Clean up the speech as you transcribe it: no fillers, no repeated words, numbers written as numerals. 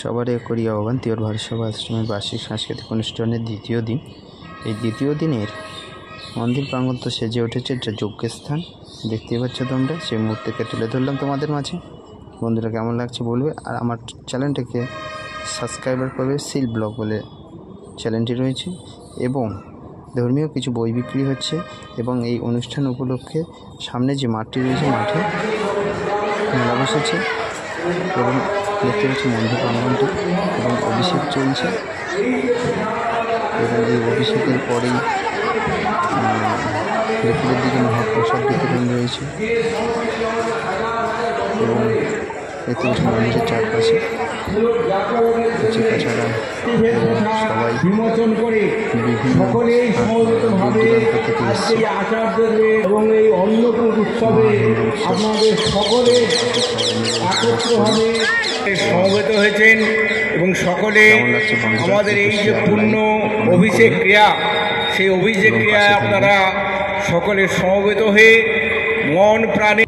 সবারই করি আহ্বান তিওর ভারতসভা আশ্রমের বার্ষিক সাংস্কৃতিক অনুষ্ঠানের দ্বিতীয় দিন। এই দ্বিতীয় দিনের মন্দির প্রাঙ্গণ তো সেজে উঠেছে, যা যজ্ঞস্থান দেখতেই পাচ্ছ তোমরা। সেই মুহূর্তকে তুলে ধরলাম তোমাদের মাঝে। বন্ধুরা কেমন লাগছে বলবে, আর আমার চ্যানেলটাকে সাবস্ক্রাইবার করবে। সিল ব্লগ বলে চ্যানেলটি রয়েছে, এবং ধর্মীয় কিছু বই বিক্রি হচ্ছে। এবং এই অনুষ্ঠান উপলক্ষে সামনে যে মাঠটি রয়েছে, মাঠে মেলা বসেছে এবং দেখতে পাচ্ছি মন্দির প্রাঙ্গণটি, এবং অভিষেক চলছে। এবং এই অভিষেকের পরেই দুপুরের দিকে মহাপ্রসাদ বিতরণ রয়েছে। এবং দেখতে পাচ্ছি মন্দিরের চারপাশে তাছাড়া সবাই এবং এই অন্নকূট উৎসবে আপনাদের সকলে একত্রভাবে সমবেত হয়েছেন এবং সকলে আমাদের এই যে পূর্ণ অভিষেক ক্রিয়া, সেই অভিষেক ক্রিয়ায় আপনারা সকলে সমবেত হয়ে মন প্রাণে